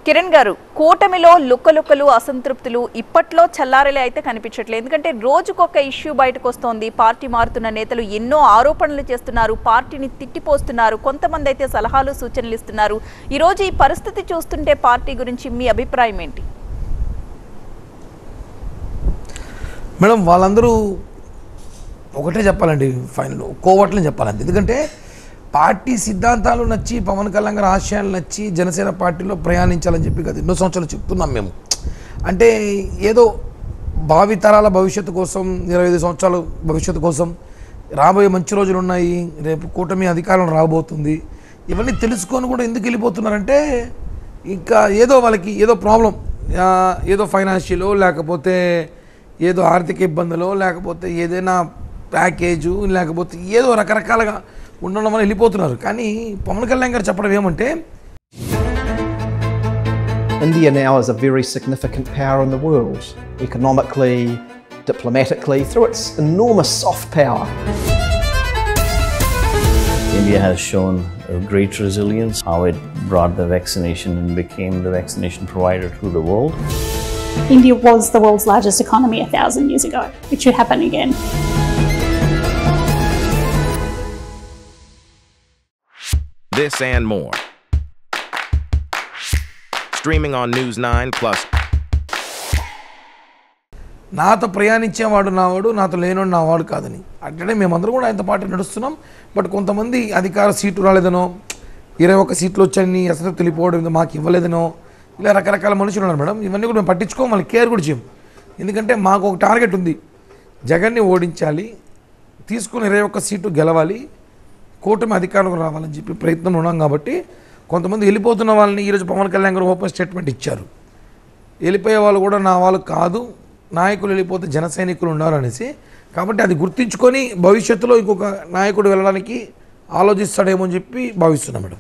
కిరణ్ గారు, కూటమిలో లుక్కలుక్కలు అసంతృప్తులు ఇప్పట్లో చల్లారలే అయితే కనిపించట్లేదు. ఎందుకంటే రోజుకొక ఇష్యూ బయటకు వస్తోంది. పార్టీ మారుతున్న నేతలు ఎన్నో ఆరోపణలు చేస్తున్నారు, పార్టీని తిట్టిపోస్తున్నారు, కొంతమంది అయితే సలహాలు సూచనలు ఇస్తున్నారు. ఈ రోజు ఈ పరిస్థితి చూస్తుంటే పార్టీ గురించి మీ అభిప్రాయం ఏంటి? మేడం, వాళ్ళందరూ ఒకటే చెప్పాలండి, ఫైనల్ కోవట్లని చెప్పాలండి. ఎందుకంటే పార్టీ సిద్ధాంతాలు నచ్చి, పవన్ కళ్యాణ్ గారి ఆశయాలు నచ్చి జనసేన పార్టీలో ప్రయాణించాలని చెప్పి కదా ఎన్నో సంవత్సరాలు చెప్తున్నాం మేము. అంటే ఏదో భావితరాల భవిష్యత్తు కోసం, 25 సంవత్సరాల భవిష్యత్తు కోసం, రాబోయే మంచి రోజులు ఉన్నాయి, రేపు కూటమి అధికారం రాబోతుంది, ఇవన్నీ తెలుసుకొని కూడా ఎందుకు వెళ్ళిపోతున్నారంటే ఇంకా ఏదో వాళ్ళకి ఏదో ప్రాబ్లం, ఏదో ఫైనాన్షియలో, లేకపోతే ఏదో ఆర్థిక ఇబ్బందులో, లేకపోతే ఏదైనా ప్యాకేజు, లేకపోతే ఏదో రకరకాలుగా ఉండడం వల్ల వెళ్ళిపోతున్నారు. కానీ పవన్ కళ్యాణ్ గారు చెప్పడం ఏమంటే, India now is a very significant power in the world, economically, diplomatically, through its enormous soft power. India has shown a great resilience, how it brought the vaccination and became the vaccination provider to the world. India was the world's largest economy 1,000 years ago. It should happen again. This and more. Streaming on News 9+. నాతో ప్రయాణించేవాడు నావాడు, నాతో లేనోడు నావాడు కాదని. అంటే మేమందరం కూడా ఆయనతో పాటు నడుస్తున్నాం. బట్ కొంతమంది అధికార సీటు రాలేదనో, 21 సీట్లు వచ్చాయని అసలు తెలియపోవడం, మాకు ఇవ్వలేదనో, ఇలా రకరకాల మనుషులు ఉన్నారు మేడం. ఇవన్నీ కూడా మేము పట్టించుకోం, మళ్ళీ కేర్ కూడా చేయం. ఎందుకంటే మాకు ఒక టార్గెట్ ఉంది, జగన్ని ఓడించాలి, తీసుకుని 21 సీటు గెలవాలి, కూటమి అధికారంలో రావాలని చెప్పి ప్రయత్నం ఉన్నాం. కాబట్టి కొంతమంది వెళ్ళిపోతున్న వాళ్ళని ఈరోజు పవన్ కళ్యాణ్ గారు ఓపెన్ స్టేట్మెంట్ ఇచ్చారు. వెళ్ళిపోయే వాళ్ళు కూడా నా వాళ్ళు కాదు, నాయకులు వెళ్ళిపోతే జన సైనికులు ఉన్నారు అనేసి. కాబట్టి అది గుర్తించుకొని భవిష్యత్తులో ఇంకొక నాయకుడు వెళ్ళడానికి ఆలోచిస్తాడేమో అని చెప్పి భావిస్తున్నాం మేడం.